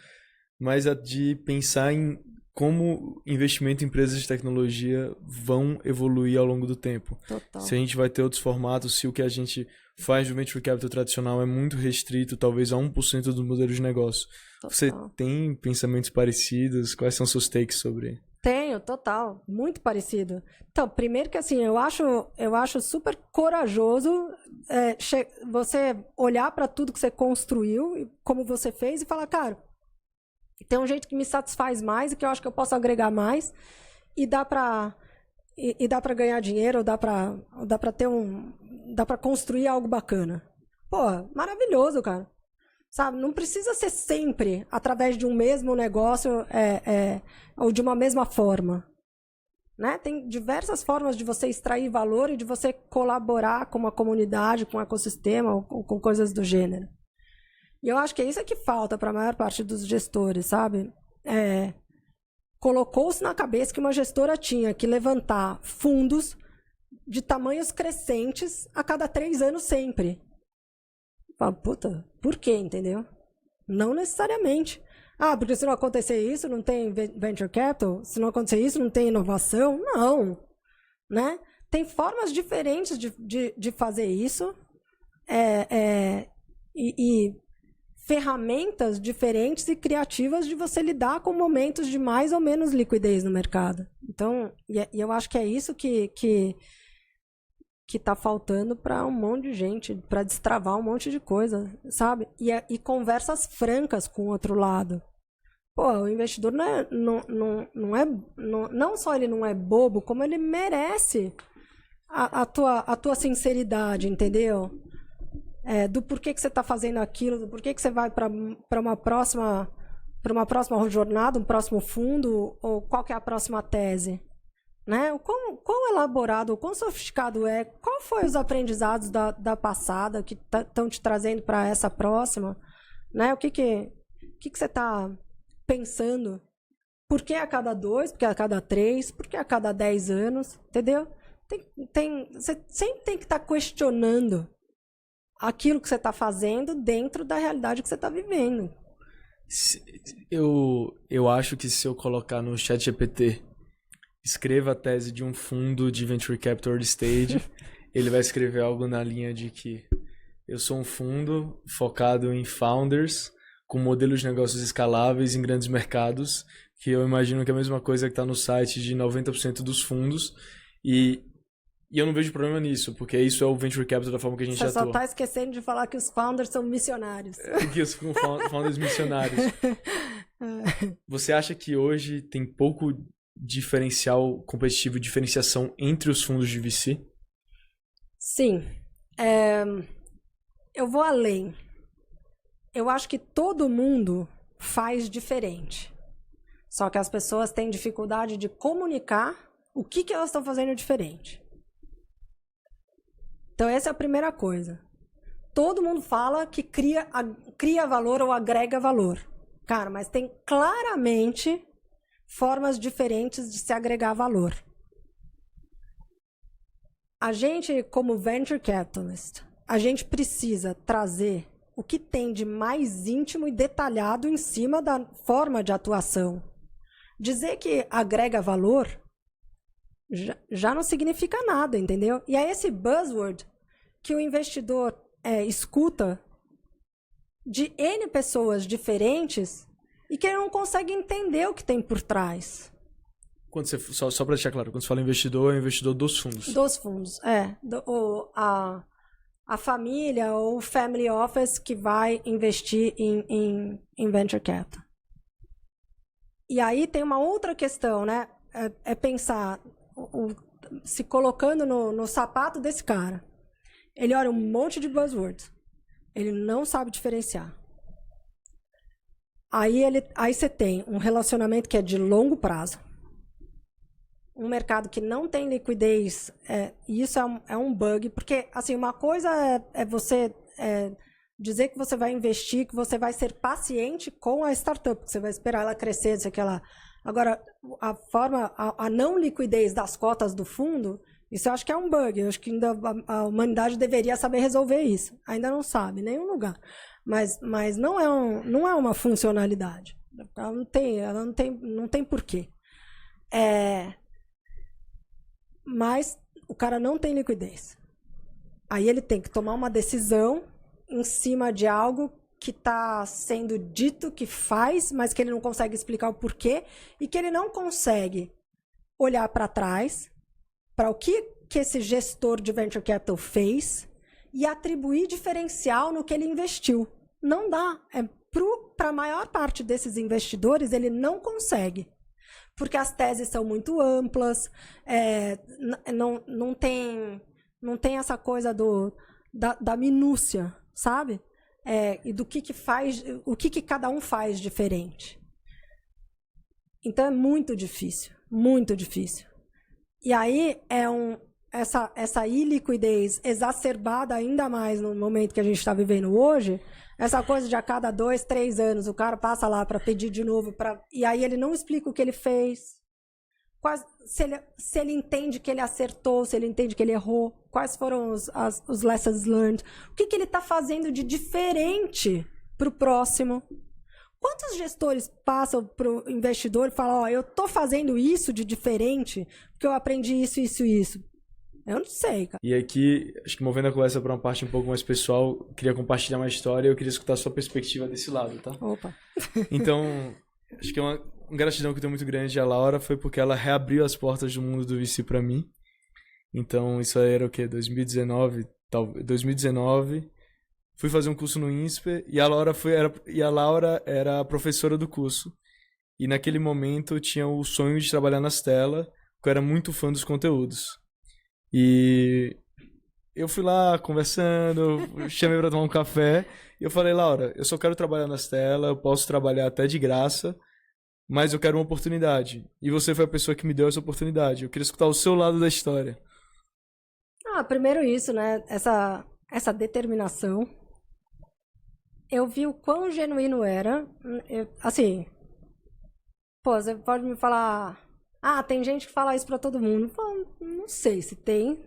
mas a de pensar em como investimento em empresas de tecnologia vão evoluir ao longo do tempo. Total. Se a gente vai ter outros formatos, se o que a gente faz do venture capital tradicional é muito restrito, talvez a 1% dos modelos de negócio. Total. Você tem pensamentos parecidos? Quais são seus takes sobre? Tenho, total. Muito parecido. Então, primeiro que assim, eu acho super corajoso você olhar para tudo que você construiu, como você fez, e falar, cara, tem um jeito que me satisfaz mais e que eu acho que eu posso agregar mais e dá para ganhar dinheiro, ou dá para construir algo bacana. Pô, maravilhoso, cara. Sabe? Não precisa ser sempre através de um mesmo negócio ou de uma mesma forma. Né? Tem diversas formas de você extrair valor e de você colaborar com uma comunidade, com um ecossistema ou com coisas do gênero. E eu acho que é isso que falta para a maior parte dos gestores, sabe? Colocou-se na cabeça que uma gestora tinha que levantar fundos de tamanhos crescentes a cada 3 anos sempre. Fala, puta, por quê, entendeu? Não necessariamente. Ah, porque se não acontecer isso, não tem venture capital? Se não acontecer isso, não tem inovação? Não. Né? Tem formas diferentes de fazer isso e ferramentas diferentes e criativas de você lidar com momentos de mais ou menos liquidez no mercado. Então, e eu acho que é isso que está faltando para um monte de gente, para destravar um monte de coisa, sabe? E conversas francas com o outro lado. Pô, o investidor não só ele não é bobo, como ele merece a tua sinceridade, entendeu? Do porquê que você está fazendo aquilo, do porquê que você vai para uma próxima jornada, um próximo fundo, ou qual que é a próxima tese. Né? Quão elaborado, quão sofisticado é, qual foi os aprendizados da passada que estão te trazendo para essa próxima, né? O que você está pensando? Por que a cada 2? Por que a cada 3? Por que a cada 10 anos? Entendeu? Você sempre tem que estar questionando aquilo que você está fazendo dentro da realidade que você está vivendo. Eu acho que se eu colocar no ChatGPT, escreva a tese de um fundo de venture capital early stage, ele vai escrever algo na linha de que eu sou um fundo focado em founders com modelos de negócios escaláveis em grandes mercados, que eu imagino que é a mesma coisa que está no site de 90% dos fundos, e eu não vejo problema nisso, porque isso é o venture capital da forma que a gente atua. Você só está esquecendo de falar que os founders são missionários. Que os founders missionários. Você acha que hoje tem pouco diferencial competitivo, diferenciação entre os fundos de VC? Sim. Eu vou além. Eu acho que todo mundo faz diferente. Só que as pessoas têm dificuldade de comunicar o que elas estão fazendo diferente. Então, essa é a primeira coisa. Todo mundo fala que cria valor ou agrega valor. Cara, mas tem claramente formas diferentes de se agregar valor. A gente, como venture capitalist, a gente precisa trazer o que tem de mais íntimo e detalhado em cima da forma de atuação. Dizer que agrega valor já não significa nada, entendeu? E é esse buzzword que o investidor escuta de N pessoas diferentes e que ele não consegue entender o que tem por trás. Quando você, só para deixar claro, quando você fala investidor, é investidor dos fundos. Dos fundos, a família ou o family office que vai investir em venture capital. E aí tem uma outra questão, né? É pensar, se colocando no sapato desse cara. Ele olha um monte de buzzwords. Ele não sabe diferenciar. Aí você tem um relacionamento que é de longo prazo. Um mercado que não tem liquidez. E isso é um bug. Porque, assim, uma coisa é você dizer que você vai investir, que você vai ser paciente com a startup, que você vai esperar ela crescer, sei que ela... Agora, a não liquidez das cotas do fundo, isso eu acho que é um bug. Eu acho que ainda a humanidade deveria saber resolver isso. Ainda não sabe, em nenhum lugar. Mas não é uma funcionalidade. Não tem porquê. Mas o cara não tem liquidez. Aí ele tem que tomar uma decisão em cima de algo que está sendo dito que faz, mas que ele não consegue explicar o porquê e que ele não consegue olhar para trás para o que esse gestor de venture capital fez e atribuir diferencial no que ele investiu. Não dá. Para a maior parte desses investidores, ele não consegue. Porque as teses são muito amplas, não tem essa coisa da minúcia, sabe? E do que faz, o que cada um faz diferente. Então é muito difícil, muito difícil. E aí essa iliquidez exacerbada ainda mais no momento que a gente está vivendo hoje, essa coisa de a cada 2, 3 anos o cara passa lá para pedir de novo, e aí ele não explica o que ele fez, se ele entende que ele acertou, se ele entende que ele errou, quais foram os lessons learned, o que ele está fazendo de diferente para o próximo. Quantos gestores passam para o investidor e falam, eu estou fazendo isso de diferente porque eu aprendi isso, isso e isso? Eu não sei, cara. E aqui, acho que movendo a conversa para uma parte um pouco mais pessoal, queria compartilhar uma história e eu queria escutar a sua perspectiva desse lado, tá? Opa! Então, acho que uma gratidão que eu tenho muito grande a Laura foi porque ela reabriu as portas do mundo do VC para mim. Então, isso aí era o quê? 2019? 2019. Fui fazer um curso no INSPER e a Laura era a professora do curso. E naquele momento eu tinha o sonho de trabalhar nas telas, porque eu era muito fã dos conteúdos. E eu fui lá conversando, chamei pra tomar um café e eu falei, Laura, eu só quero trabalhar nas telas, eu posso trabalhar até de graça, mas eu quero uma oportunidade. E você foi a pessoa que me deu essa oportunidade. Eu queria escutar o seu lado da história. Primeiro isso, né? Essa determinação. Eu vi o quão genuíno era. Assim, você pode me falar... tem gente que fala isso pra todo mundo. Não sei se tem.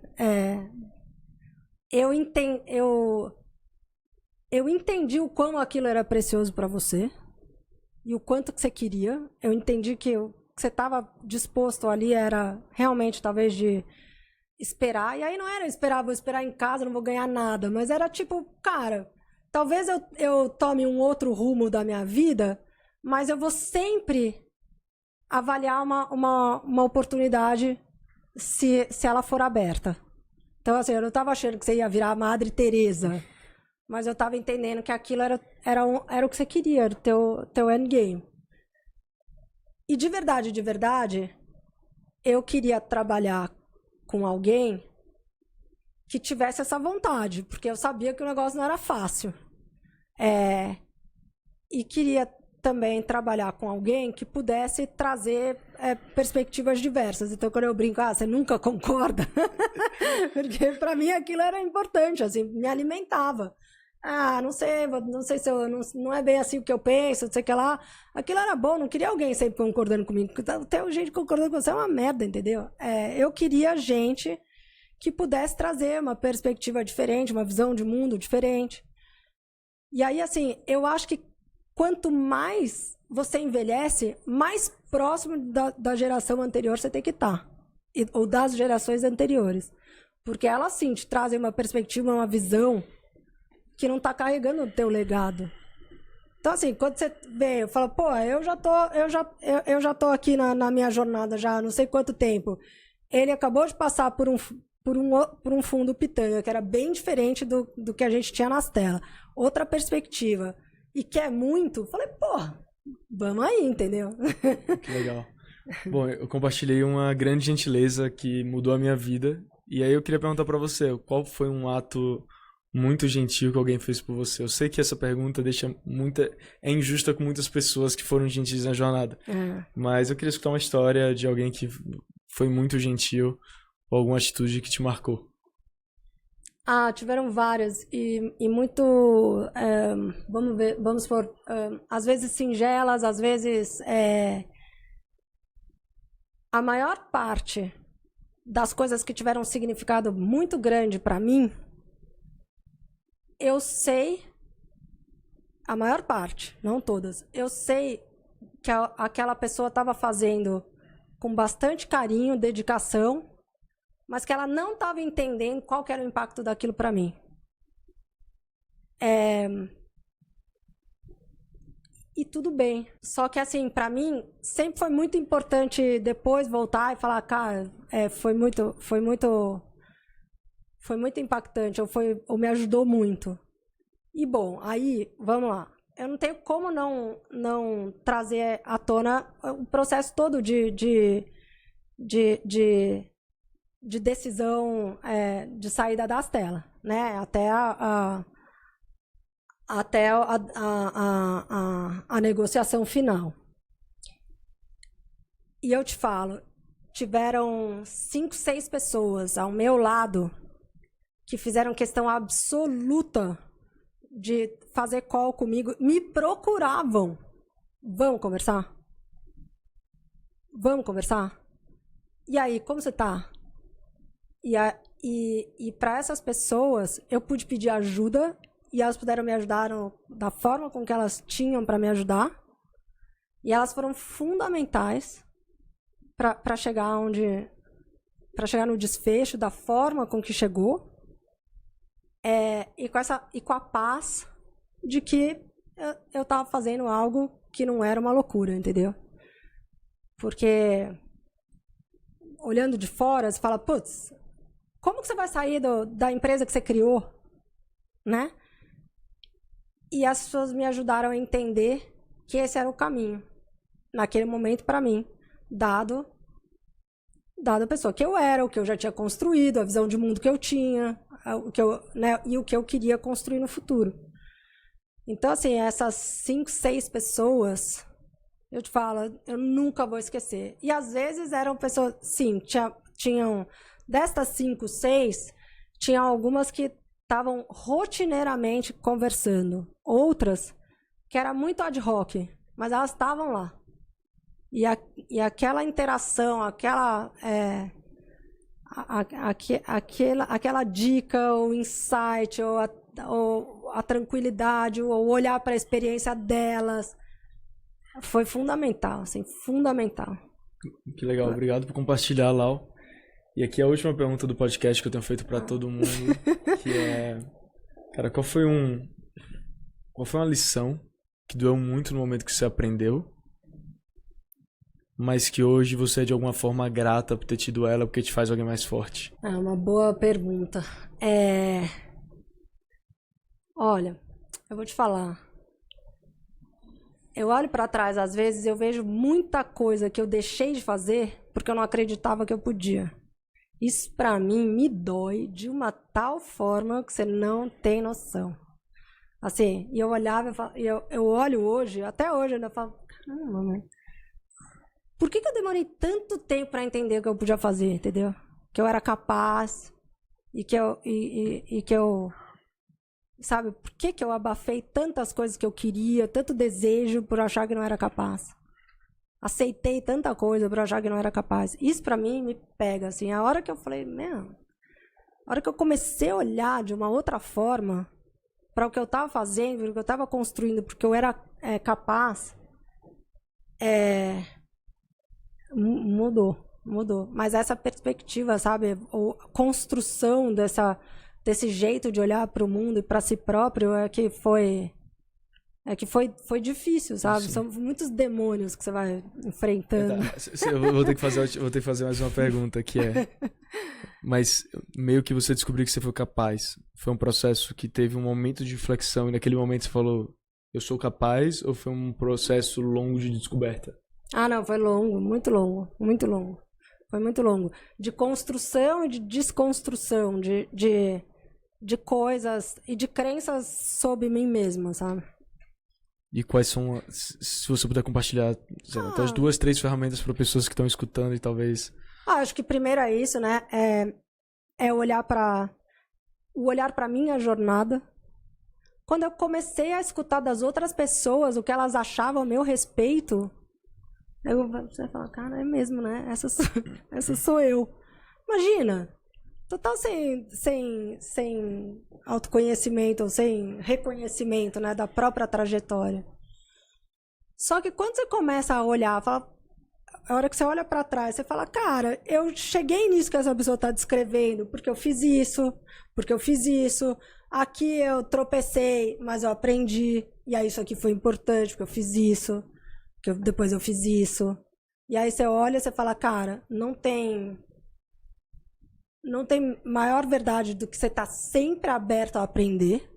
Eu entendi o quão aquilo era precioso pra você e o quanto que você queria. Eu entendi que o que você estava disposto ali era realmente, talvez, de esperar. E aí não era esperar, vou esperar em casa, não vou ganhar nada. Mas era tipo, cara, talvez eu tome um outro rumo da minha vida, mas eu vou sempre avaliar uma oportunidade se ela for aberta. Então, assim, eu não estava achando que você ia virar a Madre Teresa, mas eu estava entendendo que aquilo era o que você queria, era o teu endgame. E de verdade, eu queria trabalhar com alguém que tivesse essa vontade, porque eu sabia que o negócio não era fácil. E queria também trabalhar com alguém que pudesse trazer perspectivas diversas. Então, quando eu brinco, você nunca concorda? Porque para mim aquilo era importante, assim, me alimentava. Não sei se não é bem assim o que eu penso, não sei o que lá. Aquilo era bom, não queria alguém sempre concordando comigo. Até o gente concordando com você é uma merda, entendeu? Eu queria gente que pudesse trazer uma perspectiva diferente, uma visão de mundo diferente. E aí, assim, eu acho que quanto mais você envelhece, mais próximo da geração anterior você tem que estar. Ou das gerações anteriores. Porque elas, sim, te trazem uma perspectiva, uma visão que não está carregando o teu legado. Então, assim, quando você vê, eu falo, eu já tô aqui na minha jornada já há não sei quanto tempo. Ele acabou de passar por um fundo pitanga, que era bem diferente do que a gente tinha nas telas. Outra perspectiva. E quer muito, falei, vamos aí, entendeu? Que legal. Bom, eu compartilhei uma grande gentileza que mudou a minha vida. E aí eu queria perguntar pra você, qual foi um ato muito gentil que alguém fez por você? Eu sei que essa pergunta é injusta com muitas pessoas que foram gentis na jornada. Mas eu queria escutar uma história de alguém que foi muito gentil ou alguma atitude que te marcou. Tiveram várias e muito, vamos supor, às vezes singelas, às vezes a maior parte das coisas que tiveram um significado muito grande para mim, eu sei, a maior parte, não todas, eu sei aquela pessoa estava fazendo com bastante carinho, dedicação, mas que ela não estava entendendo qual que era o impacto daquilo para mim. E tudo bem. Só que, assim, para mim, sempre foi muito importante depois voltar e falar, cara, foi muito impactante, ou me ajudou muito. E, bom, aí, vamos lá. Eu não tenho como não trazer à tona o processo todo de decisão de saída das telas, né? Até a negociação final. E eu te falo, tiveram 5, 6 pessoas ao meu lado que fizeram questão absoluta de fazer call comigo, me procuravam. Vamos conversar? Vamos conversar? E aí, como você tá? E para essas pessoas, eu pude pedir ajuda e elas puderam me ajudar da forma com que elas tinham para me ajudar. E elas foram fundamentais para chegar no desfecho da forma com que chegou. E com a paz de que eu estava fazendo algo que não era uma loucura, entendeu? Porque olhando de fora, você fala, putz, como que você vai sair da empresa que você criou, né? E as pessoas me ajudaram a entender que esse era o caminho, naquele momento para mim, dado a pessoa que eu era, o que eu já tinha construído, a visão de mundo que eu tinha, e o que eu queria construir no futuro. Então, assim, essas 5, 6 pessoas, eu te falo, eu nunca vou esquecer. E às vezes eram pessoas, sim, tinham destas 5, 6, tinha algumas que estavam rotineiramente conversando. Outras que era muito ad hoc, mas elas estavam lá. E aquela interação, aquela dica, o insight, ou a tranquilidade, ou olhar para a experiência delas, foi fundamental, assim, fundamental. Que legal, obrigado por compartilhar, Lau. E aqui a última pergunta do podcast que eu tenho feito para todo mundo, que é, cara, qual foi uma lição que doeu muito no momento que você aprendeu, mas que hoje você é de alguma forma grata por ter tido ela, porque te faz alguém mais forte? É uma boa pergunta. Olha, eu vou te falar. Eu olho para trás, às vezes, eu vejo muita coisa que eu deixei de fazer porque eu não acreditava que eu podia. Isso, para mim, me dói de uma tal forma que você não tem noção. Assim, e eu olhava, eu olho hoje, até hoje, eu ainda falo, caramba, mãe. Por que eu demorei tanto tempo para entender o que eu podia fazer, entendeu? Que eu era capaz e que eu sabe, por que eu abafei tantas coisas que eu queria, tanto desejo por achar que não era capaz? Aceitei tanta coisa por achar que não era capaz. Isso para mim me pega, assim. A hora que eu falei, a hora que eu comecei a olhar de uma outra forma para o que eu estava fazendo, para o que eu estava construindo, porque eu era capaz, mudou. Mas essa perspectiva, sabe, a construção desse jeito de olhar para o mundo e para si próprio foi difícil, sabe? Sim. São muitos demônios que você vai enfrentando. Eu vou ter que fazer mais uma pergunta, que é, mas meio que você descobriu que você foi capaz. Foi um processo que teve um momento de inflexão e naquele momento você falou, eu sou capaz, ou foi um processo longo de descoberta? Ah, não, foi longo, muito longo. Foi muito longo. De construção e de desconstrução, de coisas e de crenças sobre mim mesma, sabe? E quais são, se você puder compartilhar, até as 2, 3 ferramentas para pessoas que estão escutando e talvez... acho que primeiro é isso, né? É olhar para minha jornada. Quando eu comecei a escutar das outras pessoas o que elas achavam a meu respeito, você fala, cara, é mesmo, né? Essa sou eu. Imagina, total sem autoconhecimento, ou sem reconhecimento, né, da própria trajetória. Só que quando você começa a olhar, a hora que você olha pra trás, você fala, cara, eu cheguei nisso que essa pessoa tá descrevendo, porque eu fiz isso, porque eu fiz isso, aqui eu tropecei, mas eu aprendi, e aí isso aqui foi importante, porque eu fiz isso, depois eu fiz isso. E aí você olha e você fala, cara, não tem maior verdade do que você tá sempre aberto a aprender.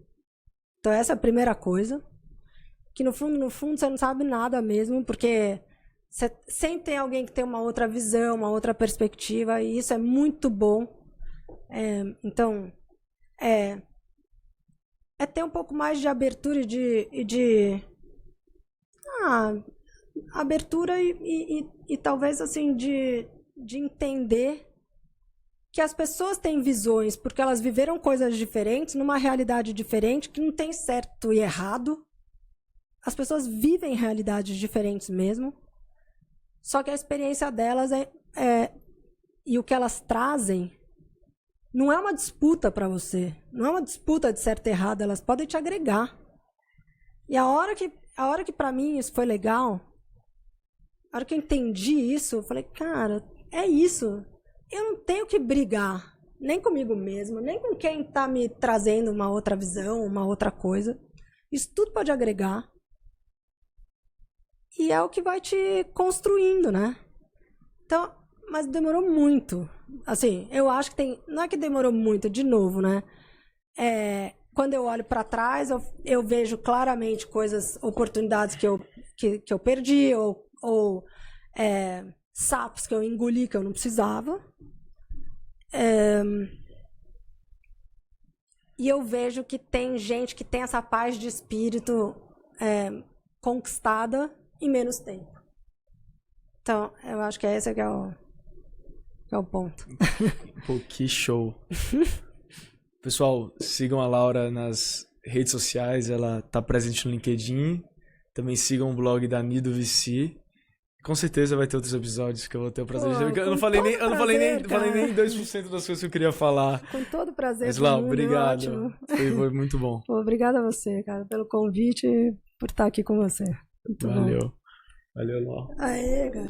Então essa é a primeira coisa. Que no fundo você não sabe nada mesmo, porque você sempre tem alguém que tem uma outra visão, uma outra perspectiva, e isso é muito bom. Então, é ter um pouco mais de abertura abertura e talvez assim de entender que as pessoas têm visões porque elas viveram coisas diferentes numa realidade diferente, que não tem certo e errado. As pessoas vivem realidades diferentes mesmo, só que a experiência delas e o que elas trazem não é uma disputa para você, não é uma disputa de certo e errado, elas podem te agregar. E a hora que para mim isso foi legal, a hora que eu entendi isso, eu falei, cara, é isso. Eu não tenho que brigar, nem comigo mesmo, nem com quem está me trazendo uma outra visão, uma outra coisa. Isso tudo pode agregar. E é o que vai te construindo, né? Então, mas demorou muito. Assim, eu acho que não é que demorou muito, de novo, né? Quando eu olho para trás, eu vejo claramente oportunidades que eu perdi, ou sapos que eu engoli que eu não precisava. E eu vejo que tem gente que tem essa paz de espírito conquistada em menos tempo. Então, eu acho que esse que é o ponto. Pô, que show. Pessoal, sigam a Laura nas redes sociais, ela tá presente no LinkedIn. Também sigam o blog da Nido VC. Com certeza vai ter outros episódios que eu vou ter o prazer de ver. Eu não falei nem 2% das coisas que eu queria falar. Com todo prazer. Mas, Lau, obrigado. Foi muito bom. Pô, obrigada a você, cara, pelo convite e por estar aqui com você. Muito Valeu. Bom. Valeu, Lau. Aê, cara.